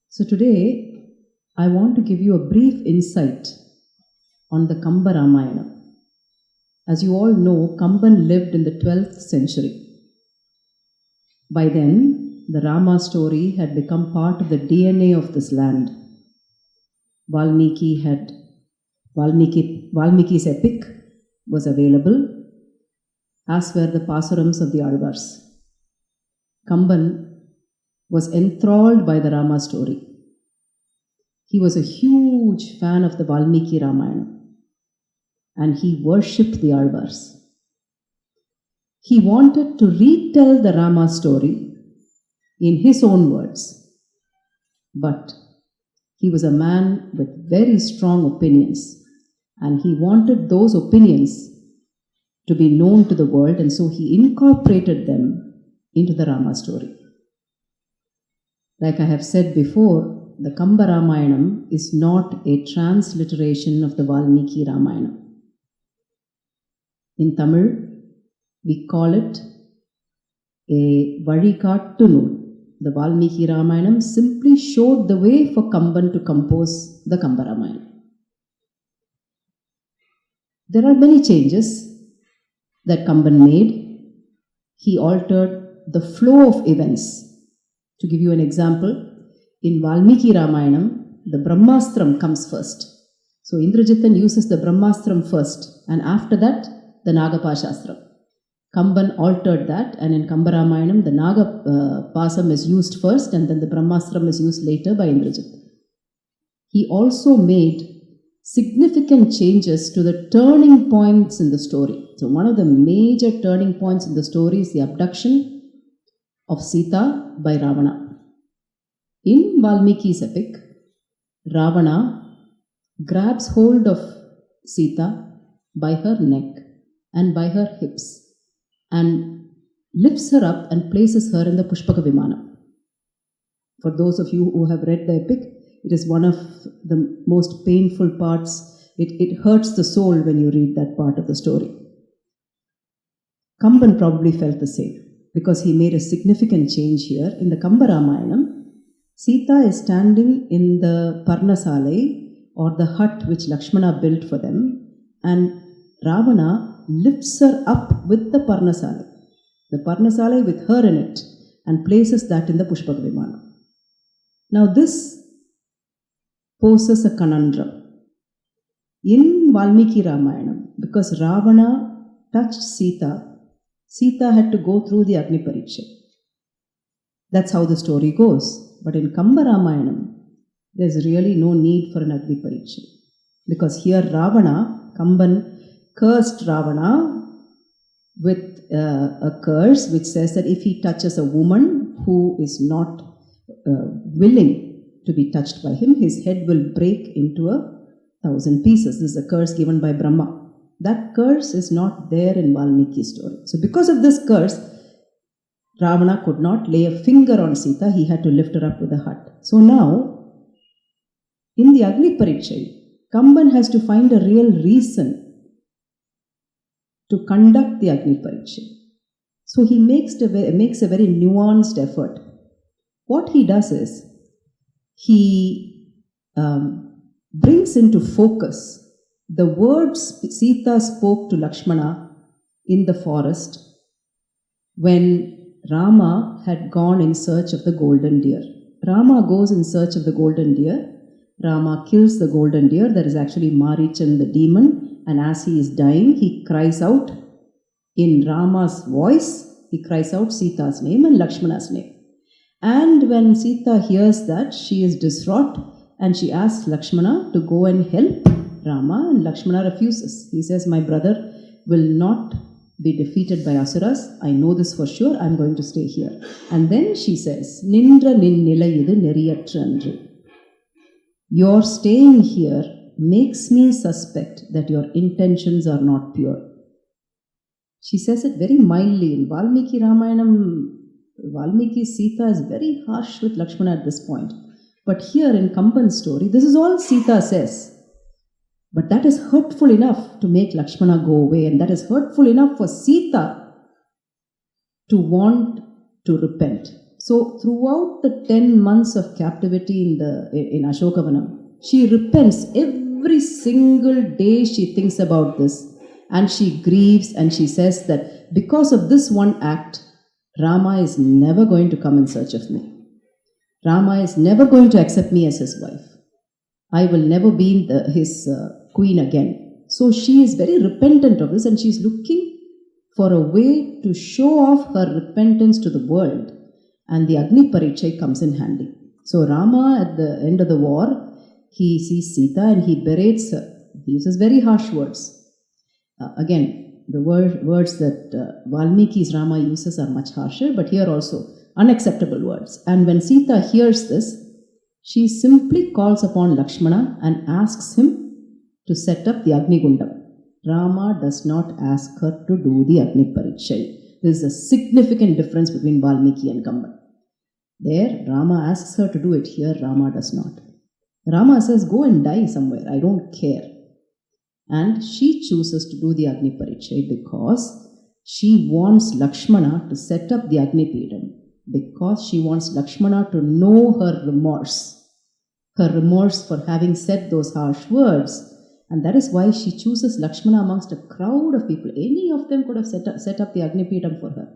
So today, I want to give you a brief insight on the Kambaramayanam. As you all know, Kamban lived in the 12th century. By then, the Rama story had become part of the DNA of this land. Valmiki's epic was available, as were the Pasurams of the Alvars. Kamban was enthralled by the Rama story. He was a huge fan of the Valmiki Ramayana, and he worshipped the Alvars. He wanted to retell the Rama story in his own words, but he was a man with very strong opinions, and he wanted those opinions to be known to the world, and so he incorporated them into the Rama story. Like I have said before, the Kambaramayanam is not a transliteration of the Valmiki Ramayana. In Tamil, we call it a Vazhikattu Nool. The Valmiki Ramayana simply showed the way for Kamban to compose the Kambaramayanam. There are many changes that Kamban made. He altered the flow of events. To give you an example, in Valmiki Ramayana, the Brahmastram comes first. So Indrajithan uses the Brahmastram first, and after that, the Nagapashastra. Kamban altered that, and in Kambaramayanam, the Nagapasam is used first, and then the Brahmastram is used later by Indrajit. He also made significant changes to the turning points in the story. So one of the major turning points in the story is the abduction of Sita by Ravana. In Valmiki's epic, Ravana grabs hold of Sita by her neck and by her hips and lifts her up and places her in the Pushpaka Vimana. For those of you who have read the epic, it is one of the most painful parts. It hurts the soul when you read that part of the story. Kamban probably felt the same, because he made a significant change here. In the Kambaramayanam, Sita is standing in the Parnasalai, or the hut which Lakshmana built for them, and Ravana lifts her up with the Parnasalai with her in it, and places that in the Pushpaka Vimana. Now this poses a conundrum. In Valmiki Ramayana, because Ravana touched Sita, Sita had to go through the Agni Pariksha. That's how the story goes. But in Kambaramayanam, there's really no need for an Agni Pariksha. Because here Kamban cursed Ravana with a curse which says that if he touches a woman who is not willing to be touched by him, his head will break into 1,000 pieces. This is a curse given by Brahma. That curse is not there in Valmiki's story. So because of this curse, Ravana could not lay a finger on Sita. He had to lift her up with a hut. So now, in the Agni Pariksha, Kamban has to find a real reason to conduct the Agni Pariksha. So he makes a very nuanced effort. What he does is, he brings into focus the words Sita spoke to Lakshmana in the forest when Rama had gone in search of the golden deer. Rama goes in search of the golden deer. Rama kills the golden deer. There is actually Marichan, the demon, and as he is dying, he cries out in Rama's voice, he cries out Sita's name and Lakshmana's name. And when Sita hears that, she is distraught and she asks Lakshmana to go and help Rama, and Lakshmana refuses. He says, my brother will not be defeated by Asuras. I know this for sure. I'm going to stay here. And then she says, Nindra nin nilayidu neriyatru. Your staying here makes me suspect that your intentions are not pure. She says it very mildly. In Valmiki Ramayanam, Valmiki Sita is very harsh with Lakshmana at this point. But here in Kamban's story, this is all Sita says. But that is hurtful enough to make Lakshmana go away, and that is hurtful enough for Sita to want to repent. So throughout the 10 months of captivity in Ashokavanam, she repents every single day. She thinks about this and she grieves and she says that because of this one act, Rama is never going to come in search of me. Rama is never going to accept me as his wife. I will never be his queen again. So she is very repentant of this and she is looking for a way to show off her repentance to the world. And the Agni Parichay comes in handy. So Rama, at the end of the war, he sees Sita and he berates her. He uses very harsh words. Again, the words that Valmiki's Rama uses are much harsher, but here also unacceptable words. And when Sita hears this, she simply calls upon Lakshmana and asks him to set up the Agni Gundam. Rama does not ask her to do the Agni Parichay. There is a significant difference between Valmiki and Kamban. There, Rama asks her to do it. Here, Rama does not. Rama says, go and die somewhere. I don't care. And she chooses to do the Agni Parichay because she wants Lakshmana to set up the Agni Peetam. Because she wants Lakshmana to know her remorse for having said those harsh words. And that is why she chooses Lakshmana amongst a crowd of people. Any of them could have set up the Agni Peetam for her.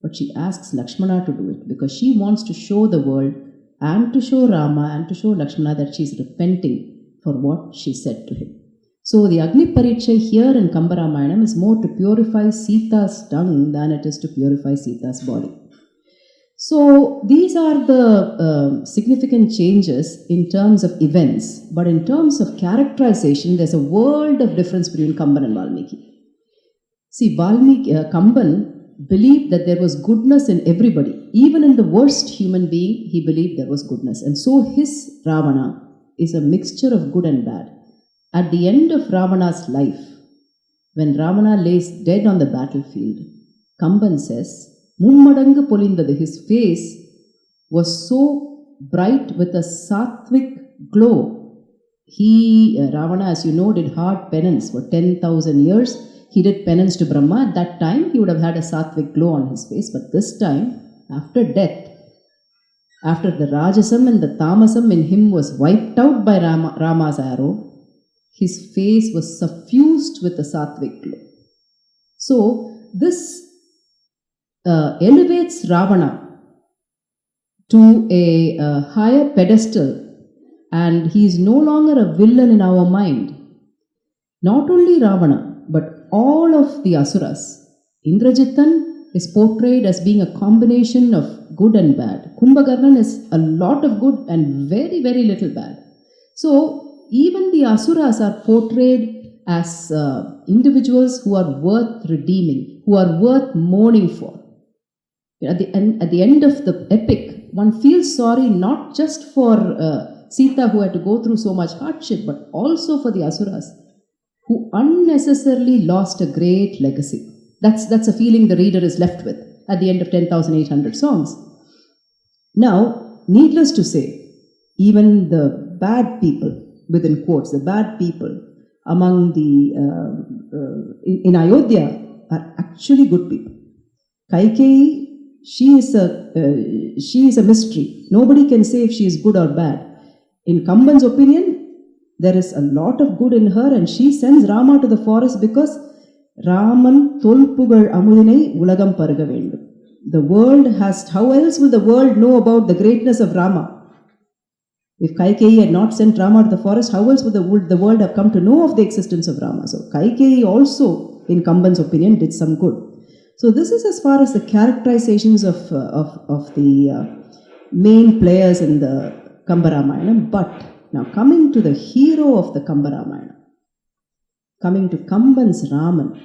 But she asks Lakshmana to do it because she wants to show the world and to show Rama and to show Lakshmana that she is repenting for what she said to him. So the Agni Parichay here in Kambaramayanam is more to purify Sita's tongue than it is to purify Sita's body. So these are the significant changes in terms of events, but in terms of characterization, there's a world of difference between Kamban and Valmiki. See, Kamban believed that there was goodness in everybody. Even in the worst human being, he believed there was goodness. And so his Ravana is a mixture of good and bad. At the end of Ravana's life, when Ravana lays dead on the battlefield, Kamban says, Mummadangu polindadu, his face was so bright with a sattvic glow. Ravana, as you know, did hard penance for 10,000 years. He did penance to Brahma. At that time, he would have had a sattvic glow on his face. But this time, after death, after the Rajasam and the Tamasam in him was wiped out by Rama's arrow, his face was suffused with a sattvic glow. So, this elevates Ravana to a higher pedestal, and he is no longer a villain in our mind. Not only Ravana, but all of the Asuras. Indrajitan is portrayed as being a combination of good and bad. Kumbhakarnan is a lot of good and very, very little bad. So, even the Asuras are portrayed as individuals who are worth redeeming, who are worth mourning for. At the end of the epic, one feels sorry not just for Sita who had to go through so much hardship, but also for the Asuras who unnecessarily lost a great legacy. That's a feeling the reader is left with at the end of 10,800 songs. Now, needless to say, even the bad people, within quotes, the bad people among the in Ayodhya are actually good people. Kaikeyi, she is a mystery. Nobody can say if she is good or bad. In Kamban's opinion, there is a lot of good in her, and she sends Rama to the forest because Raman tolpugal amudinai ulagam parga vendum. The world has, how else will the world know about the greatness of Rama? If Kaikeyi had not sent Rama to the forest, how else would the world have come to know of the existence of Rama? So Kaikeyi also, in Kamban's opinion, did some good. So this is as far as the characterizations of the main players in the Kambaramayanam. But now coming to the hero of the Kambaramayanam, coming to Kamban's Raman,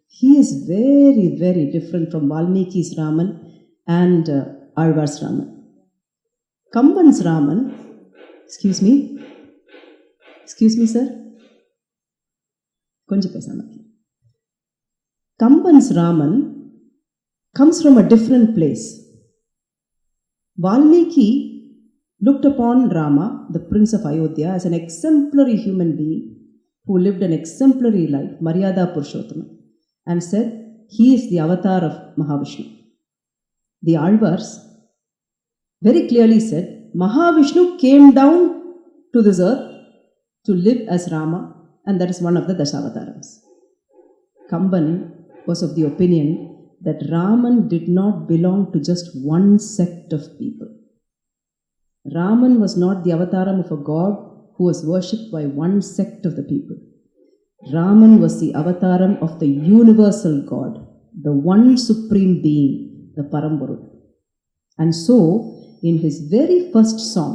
he is very, very different from Valmiki's Raman and Alvar's Raman. Kamban's Raman, excuse me sir, konja pesamaki. Kamban's Raman comes from a different place. Valmiki looked upon Rama, the prince of Ayodhya, as an exemplary human being who lived an exemplary life, Maryada Purushottama, and said, he is the avatar of Mahavishnu. The Alvars very clearly said, Mahavishnu came down to this earth to live as Rama, and that is one of the Dasavatarams. Kamban was of the opinion that Raman did not belong to just one sect of people. Raman was not the avataram of a god who was worshipped by one sect of the people. Raman was the avataram of the universal God, the one supreme being, the Paramburul. And so, in his very first song,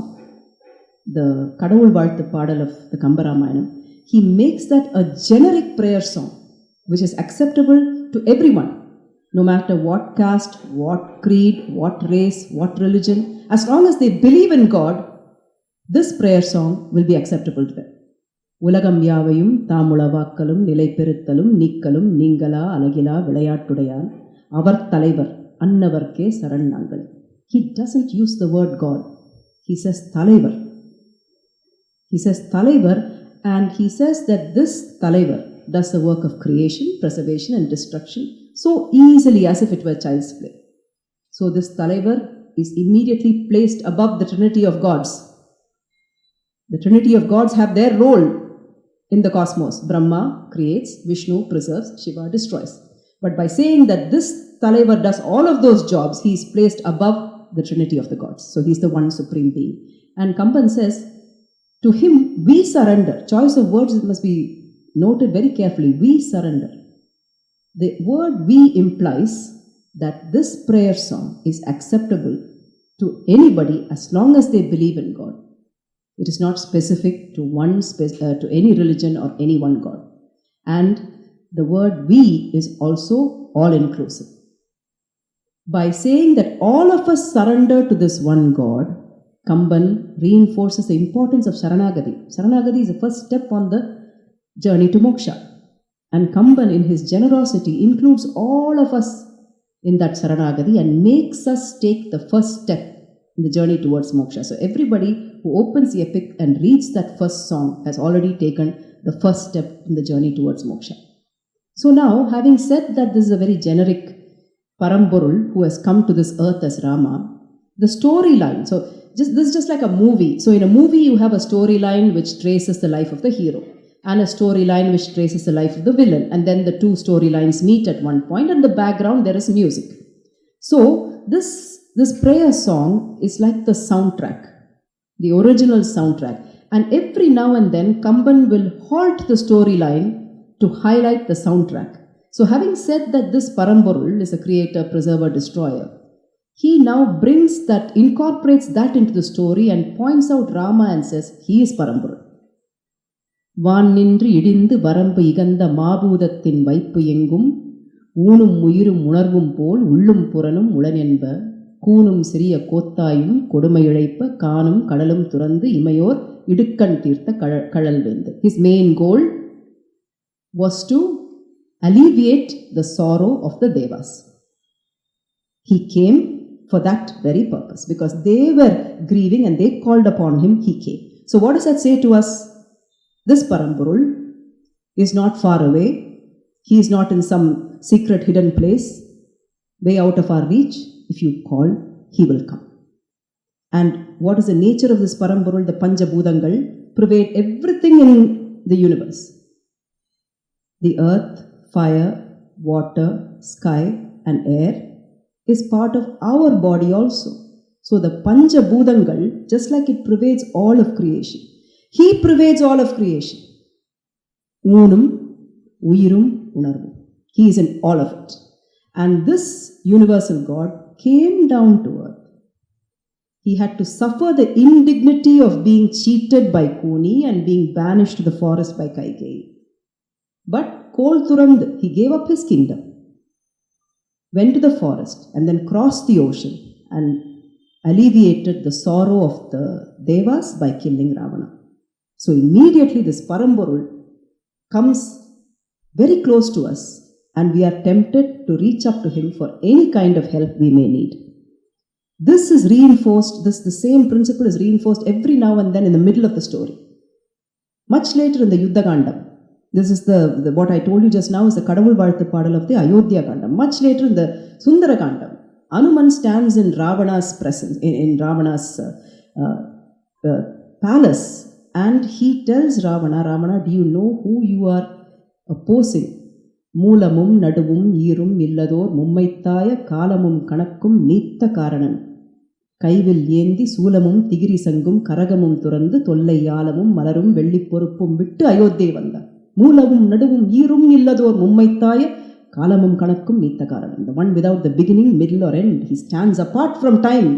the Kadavul Vaalthu Padal of the Kambaramayanam, he makes that a generic prayer song which is acceptable to everyone, no matter what caste, what creed, what race, what religion. As long as they believe in God, this prayer song will be acceptable to them. உலகம் யாவையும் தாமுளவாக்கலும் நிலைபெறுத்தலும் நீக்கலும் நீங்களா அழகிலா விளையாட்டுடையான் அவர் தலைவர் அன்னவர்க்கே சரண் நாங்கள். He doesn't use the word God. He says தலைவர். He says தலைவர், and he says that this தலைவர் does the work of creation, preservation and destruction so easily as if it were child's play. So this தலைவர் is immediately placed above the Trinity of gods. The Trinity of gods have their role in the cosmos. Brahma creates, Vishnu preserves, Shiva destroys. But by saying that this Talaivar does all of those jobs, he is placed above the Trinity of the gods. So he is the one supreme being. And Kamban says, to him we surrender. Choice of words must be noted very carefully. We surrender. The word we implies that this prayer song is acceptable to anybody as long as they believe in God. It is not specific to to any religion or any one God. And the word we is also all-inclusive. By saying that all of us surrender to this one God, Kamban reinforces the importance of Sharanagati. Sharanagati is the first step on the journey to moksha. And Kamban, in his generosity, includes all of us in that Sharanagati and makes us take the first step in the journey towards moksha. So everybody who opens the epic and reads that first song has already taken the first step in the journey towards moksha. So now, having said that this is a very generic Paramburul who has come to this earth as Rama, the storyline, so this is just like a movie. So in a movie you have a storyline which traces the life of the hero and a storyline which traces the life of the villain, and then the two storylines meet at one point, and in the background there is music. So this prayer song is like the soundtrack, the original soundtrack, and every now and then Kamban will halt the storyline to highlight the soundtrack. So having said that this Paramburul is a creator, preserver, destroyer, he now brings that, incorporates that into the story and points out Rama and says, he is Paramburul. வான் நின்று இடிந்து வரம்பு இகந்த மாபூதத்தின் வைப்பு எங்கும் ஊனும் உயிரும் உணர்வும் போல் உள்ளும் புறனும் உளனென்ப கூனும் சிறிய கோத்தாயும் கொடுமை இழைப்ப காணும் கடலும் துறந்து இமையோர் இடுக்கண் தீர்த்த கழல் வேந்து. His main goal was to alleviate the sorrow of the Devas. He came for that very purpose because they were grieving and they called upon him, he came. So what does that say to us? This Paramburul is not far away. He is not in some secret hidden place, way out of our reach. If you call, he will come. And what is the nature of this Paramburul? The Panjabhudangal pervade everything in the universe. The earth, fire, water, sky and air is part of our body also. So the Panjabhudangal, just like it pervades all of creation, he pervades all of creation. Unum, uyirum, unarvum. He is in all of it. And this universal God came down to earth. He had to suffer the indignity of being cheated by Kuni and being banished to the forest by Kaikeyi. But Kol Turand, he gave up his kingdom, went to the forest and then crossed the ocean and alleviated the sorrow of the Devas by killing Ravana. So immediately this Paramburul comes very close to us and we are tempted to reach up to him for any kind of help we may need. This is reinforced, the same principle is reinforced every now and then in the middle of the story. Much later in the Yuddha Kandam, this is the what I told you just now is the Kadavul Vaalthu Padal of the Ayodhya Kandam. Much later in the Sundara Kandam, Hanuman stands in Ravana's presence, in Ravana's palace, and he tells Ravana, do you know who you are opposing? Moolamum naduvum ஈரும் இல்லதோர் மும்மைத்தாய காலமும் கணக்கும் நீத்த காரணன் கைவில் ஏந்தி சூலமும் திகிரி சங்கும் கரகமும் துறந்து தொல்லை யாலமும் மலரும் வெள்ளிப் பொறுப்பும் விட்டு அயோத்தியை வந்தார். மூலமும் நடுவும் ஈரும் இல்லதோர் மும்மைத்தாய காலமும் கணக்கும் நீத்த காரணன். The one without the beginning, middle or end. He stands apart from time.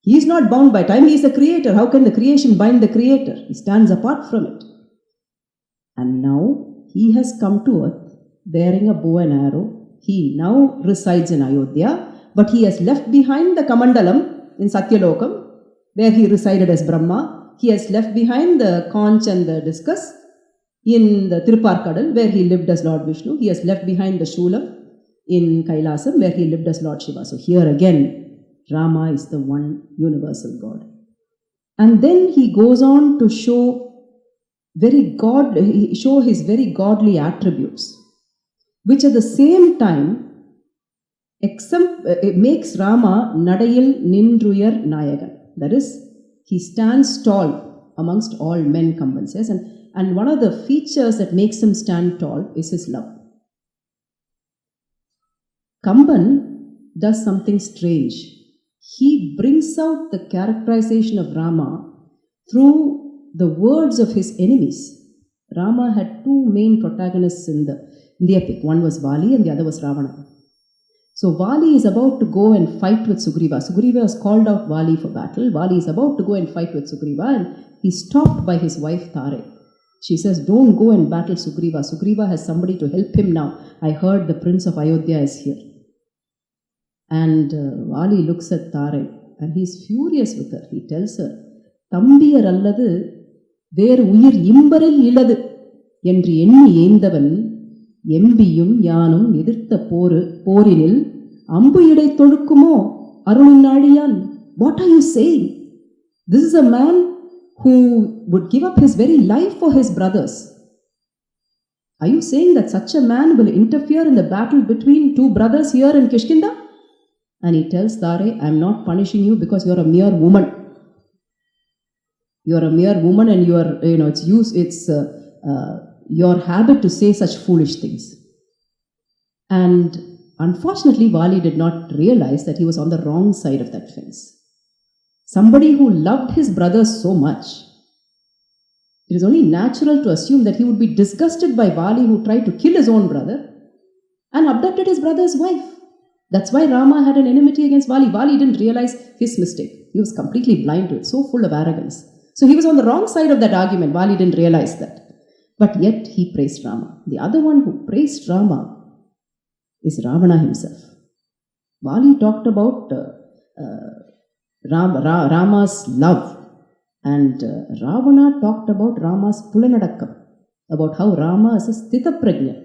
He is not bound by time. He is the creator. How can the creation bind the creator? He stands apart from it. And now he has come to earth bearing a bow and arrow. He now resides in Ayodhya, but he has left behind the Kamandalam in Satyalokam, where he resided as Brahma. He has left behind the conch and the discus in the Tirupparkadal, where he lived as Lord Vishnu. He has left behind the Shulam in Kailasam, where he lived as Lord Shiva. So here again, Rama is the one universal God. And then he goes on to show his very godly attributes, which at the same time it makes Rama Nadayil Nindruyar Nayagan. That is, he stands tall amongst all men, Kamban says, and one of the features that makes him stand tall is his love. Kamban does something strange. He brings out the characterization of Rama through the words of his enemies. Rama had two main protagonists in the epic. One was Vali and the other was Ravana. So Vali is about to go and fight with Sugriva. Sugriva has called out Vali for battle. Vali is about to go and fight with Sugriva, and he's stopped by his wife Tare. She says, don't go and battle Sugriva. Sugriva has somebody to help him now. I heard the prince of Ayodhya is here. And Vali looks at Tare and he's furious with her. He tells her, Thambiyar alladu வேறு உயிர் இம்பரில் இல்லது என்று எண்ணி ஏந்தவன் எம்பியும் யானும் எதிர்த்த போரினில் அம்பு இடை தொழுக்குமோ அருளின் நாழியான். What are you saying? This is a man who would give up his very life for his brothers. Are you saying that such a man will interfere in the battle between two brothers here in Kishkinda? And he tells Tare, I am not punishing you because you are a mere woman. You are a mere woman, and it's your habit to say such foolish things. And unfortunately, Vali did not realize that he was on the wrong side of that fence. Somebody who loved his brothers so much, it is only natural to assume that he would be disgusted by Vali, who tried to kill his own brother and abducted his brother's wife. That's why Rama had an enmity against Vali. Vali didn't realize his mistake. He was completely blind to it, so full of arrogance. So he was on the wrong side of that argument. Vali didn't realize that. But yet he praised Rama. The other one who praised Rama is Ravana himself. Vali talked about Rama's love, and Ravana talked about Rama's pulanadakkam, about how Rama is a sthita prajna.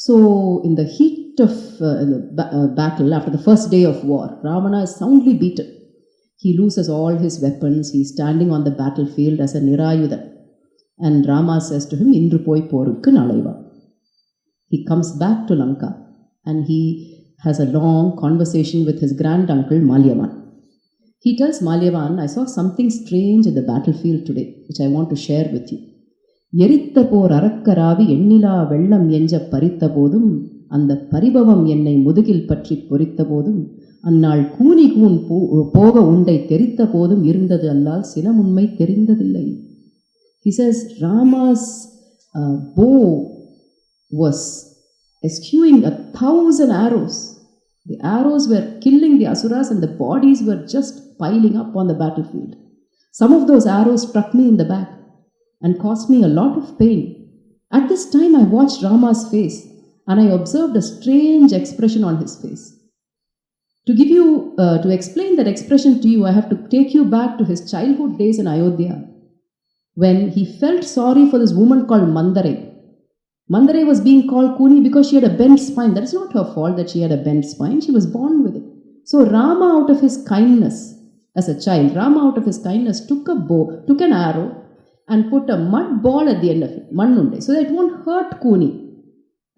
So in the heat of battle, after the first day of war, Ravana is soundly beaten. He loses all his weapons. He is standing on the battlefield as a nirayudha. And Rama says to him, Indru poi porukku nalaiva. He comes back to Lanka and he has a long conversation with his granduncle Malyavan. He tells Malyavan, I saw something strange in the battlefield today, which I want to share with you. எரித்த போர் அறக்கராவி எண்ணிலா வெள்ளம் எஞ்ச பறித்த போதும் அந்த பரிபவம் என்னை முதுகில் பற்றி பொறித்த போதும் அந்நாள் கூனி கூன் போக உண்டை தெரித்த போதும் இருந்தது அல்லால் சினமுண்மை தெரிந்ததில்லை. He says Rama's bow was eschewing 1,000 arrows. The arrows were killing the asuras and the bodies were just piling up on the battlefield. Some of those arrows struck me in the back and caused me a lot of pain. At this time I watched Rama's face and I observed a strange expression on his face. To explain that expression to you, I have to take you back to his childhood days in Ayodhya, when he felt sorry for this woman called Mandare. Mandare was being called Kuni because she had a bent spine. That is not her fault that she had a bent spine. She was born with it. So Rama, out of his kindness as a child, took a bow, took an arrow and put a mud ball at the end of it, mannunde, so that it won't hurt Kuni.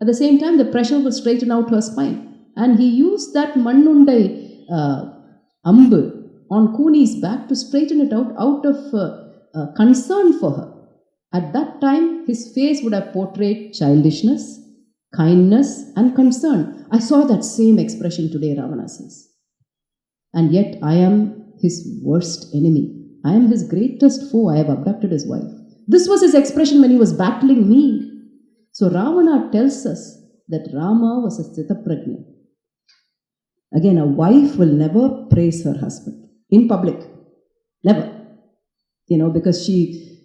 At the same time, the pressure will straighten out her spine. And he used that mannundai ambu on Kuni's back to straighten it out of concern for her. At that time, his face would have portrayed childishness, kindness, and concern. I saw that same expression today, Ravana says. And yet, I am his worst enemy. I am his greatest foe. I have abducted his wife. This was his expression when he was battling me. So, Ravana tells us that Rama was a Sthitaprajna. Again, a wife will never praise her husband in public. Never. Because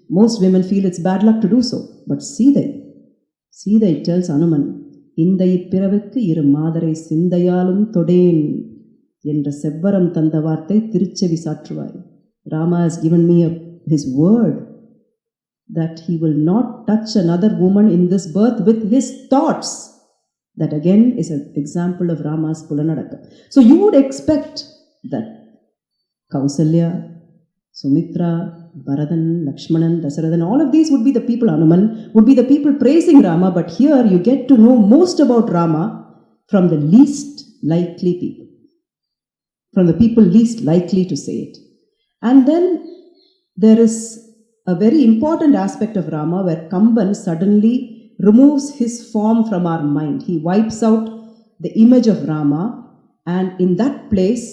most women feel it's bad luck to do so. But Sita tells Hanuman, Indai பிறவுக்கு இரு மாதரை சிந்தையாலும் தொடேன் என்ற செவ்வரம் தந்த வார்த்தை திருச்செவி சாற்றுவாய். Rama has given me his word that he will not touch another woman in this birth with his thoughts. That again is an example of Rama's Pulanadaka. So you would expect that Kausalya, Sumitra, Bharadan, Lakshmanan, Dasharathan, all of these would be the people, Hanuman, would be the people praising Rama, but here you get to know most about Rama from the least likely people. From the people least likely to say it. And then there is a very important aspect of Rama where Kamban suddenly removes his form from our mind. He wipes out the image of Rama, and in that place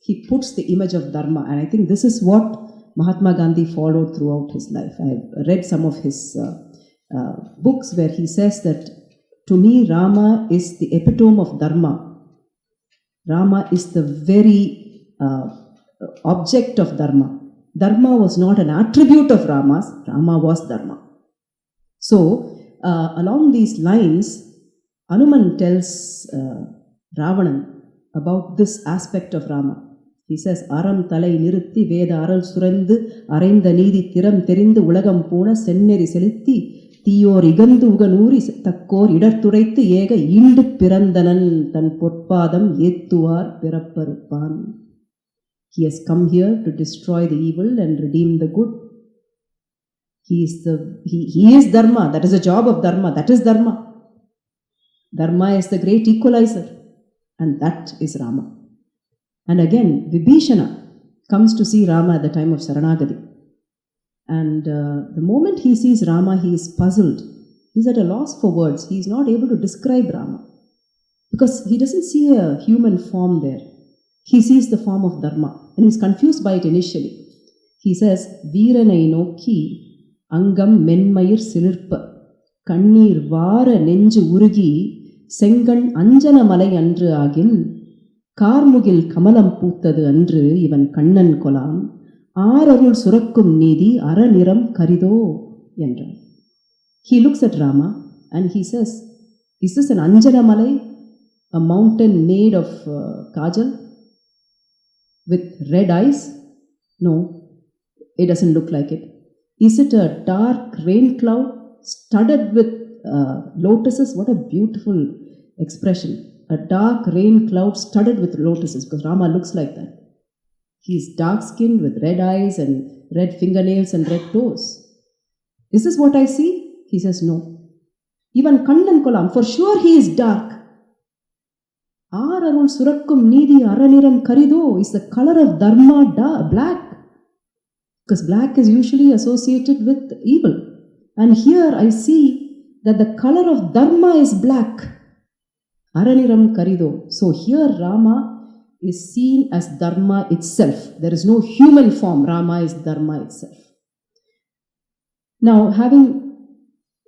he puts the image of Dharma. And I think this is what Mahatma Gandhi followed throughout his life. I have read some of his books where he says that, to me, Rama is the epitome of Dharma. Rama is the very object of Dharma. Dharma was not an attribute of Rama's, Rama was Dharma. So, along these lines, Hanuman tells Ravanan about this aspect of Rama. He says, Aram thalai nirutti veda aral surandu arainda neethi thiram therinde ulagam pona senneri selitti தீயோர் இகந்து உகநூறி Thakore இடர்துரைத்து ஏக ஈண்டு பிறந்தனன் தன் பொற்பாதம் ஏத்துவார் பிறப்பறுப்பான். He has come here to destroy the evil and redeem the good. He is Dharma. That is the job of Dharma. That is Dharma. Dharma is the great equalizer. And that is Rama. And again, Vibhishana comes to see Rama at the time of Saranagati. And the moment he sees Rama, he is puzzled. He's at a loss for words. He is not able to describe Rama. Because he doesn't see a human form there. He sees the form of Dharma. And he's confused by it initially. He says, Veeranai nokki angam menmayir silirpa kannir vaara nenju urugi sengan anjana malai andru agil கார்முகில் கமலம் பூத்தது அன்று இவன் கண்ணன் கொலாம் ஆரருள் சுரக்கும் நீதி அறநிறம் கரிதோ என்றான். He looks at Rama and he says, is this an Anjana Malai, a mountain made of kajal with red eyes? No, it doesn't look like it. Is it a dark rain cloud studded with lotuses? What a beautiful expression. A dark rain cloud studded with lotuses, because Rama looks like that. He is dark-skinned with red eyes and red fingernails and red toes. Is this what I see? He says, no. Even Kannan Kolam, for sure he is dark. Ararul Surakkum Nidi Araniram Karido is the color of Dharma, black. Because black is usually associated with evil. And here I see that the color of Dharma is black. Araniram Karido. So here Rama is seen as Dharma itself. There is no human form. Rama is Dharma itself. Now, having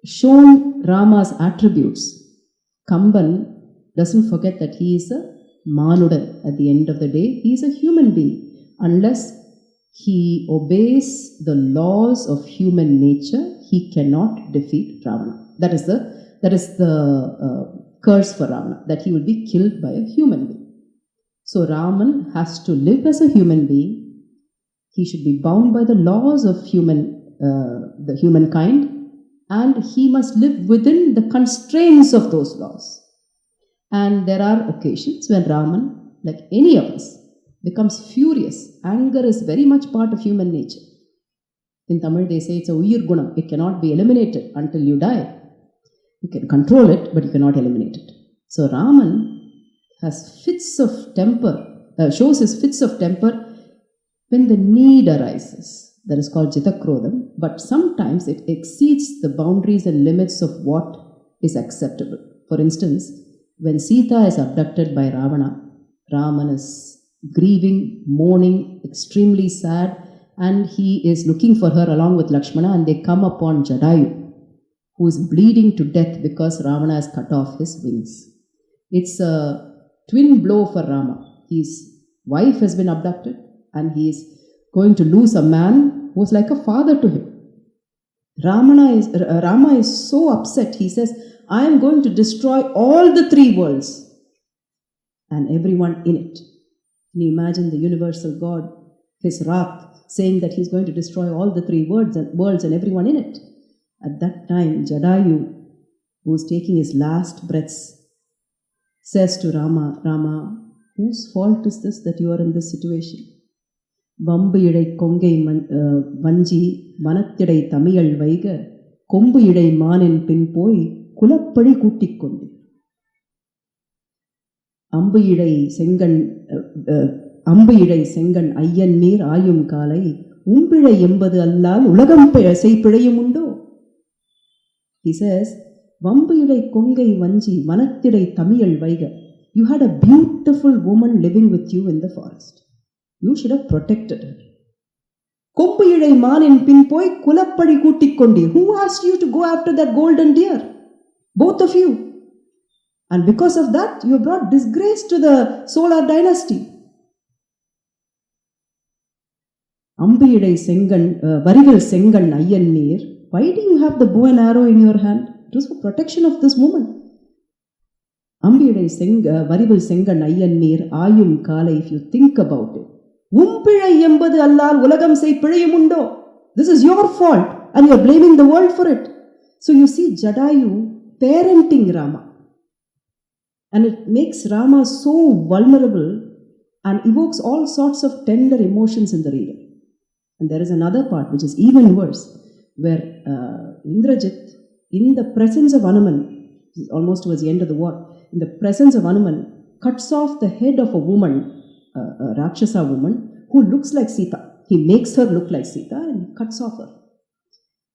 shown Rama's attributes, Kamban doesn't forget that he is a Manudan. At the end of the day, he is a human being. Unless he obeys the laws of human nature, he cannot defeat Ravana. That is the curse for Ravana, that he will be killed by a human being. So Raman has to live as a human being. He should be bound by the laws of the humankind, and he must live within the constraints of those laws. And there are occasions when Raman, like any of us, becomes furious. Anger is very much part of human nature. In Tamil they say it's a uyir gunam. It cannot be eliminated until you die. You can control it, but you cannot eliminate it. So Raman has fits of temper, shows his fits of temper when the need arises. That is called Jitakrodham, but sometimes it exceeds the boundaries and limits of what is acceptable. For instance, when Sita is abducted by Ravana, Raman is grieving, mourning, extremely sad, and he is looking for her along with Lakshmana, and they come upon Jadayu, who is bleeding to death because Ravana has cut off his wings. It's a twin blow for Rama. His wife has been abducted, and he is going to lose a man who was like a father to him. Rama is so upset. He says, I am going to destroy all the three worlds and everyone in it. Can you imagine the universal God, his wrath, saying that he's going to destroy all the three worlds and everyone in it? At that time, Jadayu, who is taking his last breaths, says to Rama, Rama, whose fault is this that you are in this situation? Vambu idai kongai vanji vanathidai tamiyal vaiga kombu idai maanin pin poi kulappadi கூட்டிக்கொண்டு அம்பு இடை செங்கண் ஐயன் நீர் ஆயும் காலை உம்பிழை என்பது அல்லால் உலகம் செய்பிழையும் உண்டோ. He says, வம்பு இடை கொங்கை வஞ்சி வனத்திடை Tamil வைக. You had a beautiful woman living with you in the forest. You should have protected her. கொம்பு இடை மானின் பின் போய் குலப்படி கூட்டிக்கொண்டீர். Who asked you to go after that golden deer? Both of you. And because of that, you brought disgrace to the solar dynasty. அம்பு இடை செங்கண் வரிகள் செங்கண் ஐயன் நீர். Why do you have the bow and arrow in your hand? It was for protection of this woman. அம்பு இடை வரிகள் செங்கண் ஐயன் நீர் ஆயும் காலை. If you think about it, உம்பிழை என்பது அல்லால் உலகம் செய் பிழையும் உண்டோ. This is your fault and you are blaming the world for it. So you see Jadayu parenting Rama, and it makes Rama so vulnerable and evokes all sorts of tender emotions in the reader. And there is another part which is even worse, where Indrajit, in the presence of Hanuman, almost towards the end of the war, in the presence of Hanuman, cuts off the head of a woman, a Rakshasa woman, who looks like Sita. He makes her look like Sita and cuts off her.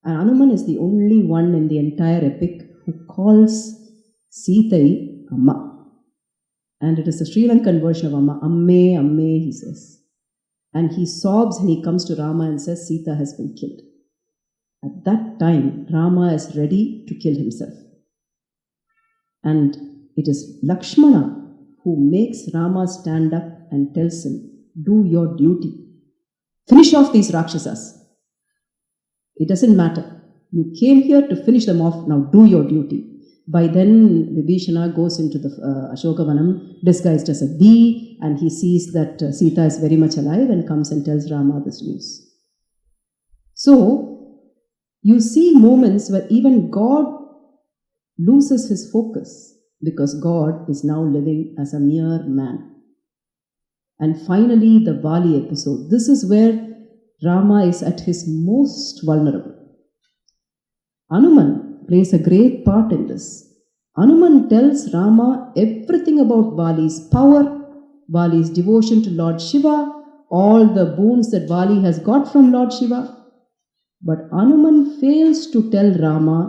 And Hanuman is the only one in the entire epic who calls Sita Amma. And it is the Sri Lankan version of Amma. Amme, Amme, he says. And he sobs and he comes to Rama and says, Sita has been killed. At that time, Rama is ready to kill himself. And it is Lakshmana who makes Rama stand up and tells him, do your duty. Finish off these Rakshasas. It doesn't matter. You came here to finish them off. Now do your duty. By then, Vibhishana goes into the Ashokavanam disguised as a bee, and he sees that Sita is very much alive and comes and tells Rama this news. So, you see moments where even God loses his focus because God is now living as a mere man. And finally, the Vali episode. This is where Rama is at his most vulnerable. Hanuman plays a great part in this. Hanuman tells Rama everything about Vali's power, Vali's devotion to Lord Shiva, all the boons that Vali has got from Lord Shiva. But Hanuman fails to tell Rama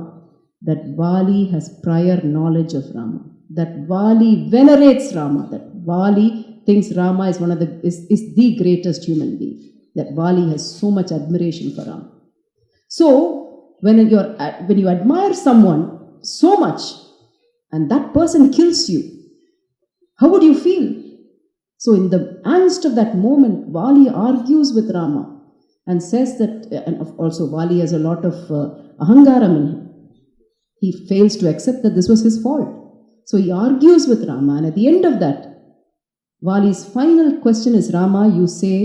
that Vali has prior knowledge of Rama, that Vali venerates Rama, that Vali thinks Rama is is the greatest human being, that Vali has so much admiration for Rama. So, when you admire someone so much and that person kills you, how would you feel? So in the angst of that moment, Vali argues with Rama and says that, and also Vali has a lot of ahangaram in him. He fails to accept that this was his fault. So he argues with Rama, and at the end of that, Vali's final question is, Rama, you say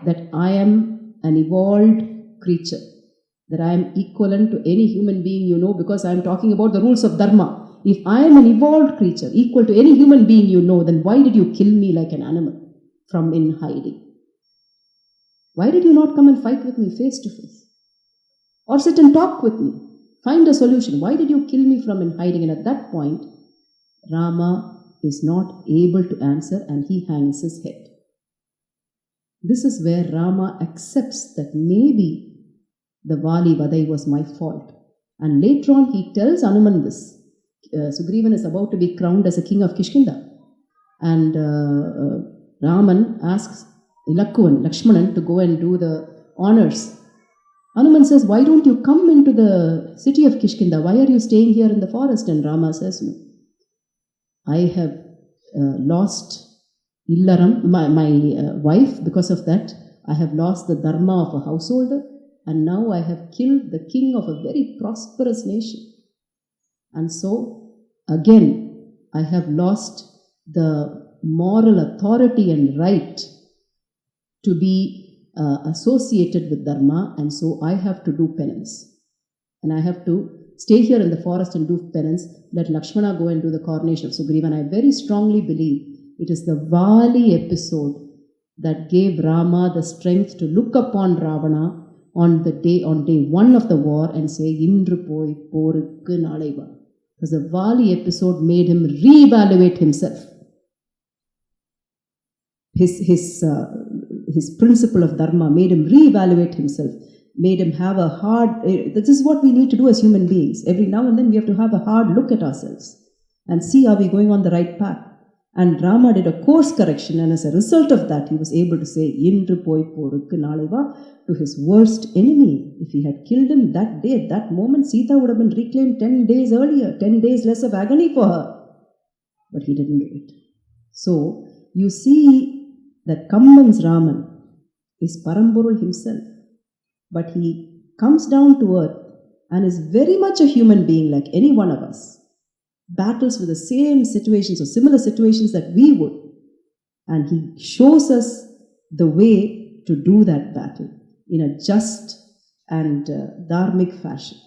that I am an evolved creature, that I am equivalent to any human being you know, because I am talking about the rules of Dharma. If I am an evolved creature, equal to any human being you know, then why did you kill me like an animal from in hiding? Why did you not come and fight with me face to face? Or sit and talk with me? Find a solution. Why did you kill me from in hiding? And at that point, Rama is not able to answer and he hangs his head. This is where Rama accepts that maybe the Vali Vadai was my fault. And later on he tells Hanuman this. Sugrivan is about to be crowned as a king of Kishkinda. And Raman asks Lakshmanan to go and do the honors. Hanuman says, why don't you come into the city of Kishkinda? Why are you staying here in the forest? And Rama says, no. I have lost Illaram, my wife. Because of that, I have lost the dharma of a householder. And now I have killed the king of a very prosperous nation. And so, again, I have lost the moral authority and right to be associated with dharma, and so I have to do penance. And I have to stay here in the forest and do penance. Let Lakshmana go and do the coronation of Sugriva. And I very strongly believe it is the Vali episode that gave Rama the strength to look upon Ravana on day one of the war and say, Indru poi porukku nalaiva. Because the Vali episode made him reevaluate himself. His principle of dharma made him reevaluate himself, made him have a hard... This is what we need to do as human beings. Every now and then we have to have a hard look at ourselves and see are we going on the right path. And Rama did a course correction, and as a result of that, he was able to say, Indru poi porukku nalaiva, to his worst enemy. If he had killed him that day, at that moment, Sita would have been reclaimed 10 days earlier, 10 days less of agony for her. But he didn't do it. So, you see that Kamban's Raman is Paramburul himself. But he comes down to earth and is very much a human being like any one of us. Battles with the same situations or similar situations that we would. And he shows us the way to do that battle in a just and dharmic fashion.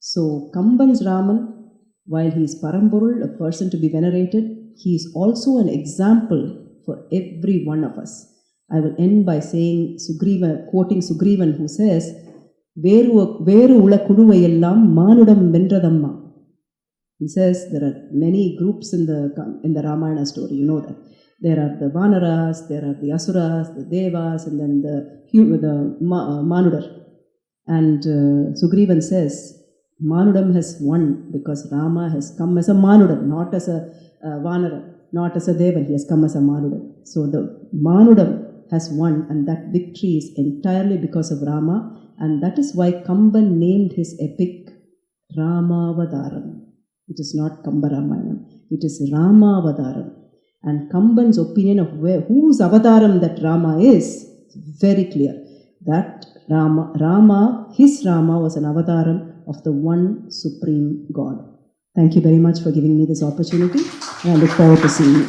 So Kamban's Raman, while he is Paramburul, a person to be venerated, he is also an example for every one of us. I will end by saying, quoting Sugrivan, who says, Veru ula kuduvayellam manudam vendradamma. He says there are many groups in the Ramayana story, you know that. There are the Vanaras, there are the Asuras, the Devas, and then the Manudar. And Sugrivan says, Manudam has won because Rama has come as a Manudam, not as a Vanara, not as a Devan, he has come as a Manudam. So the Manudam has won, and that victory is entirely because of Rama, and that is why Kamban named his epic Ramavadaram. It is not Kambaramayanam, it is Ramavadaram. And Kamban's opinion of whose avataram that Rama is very clear. That his Rama was an avataram of the one supreme God. Thank you very much for giving me this opportunity, and I look forward to seeing you.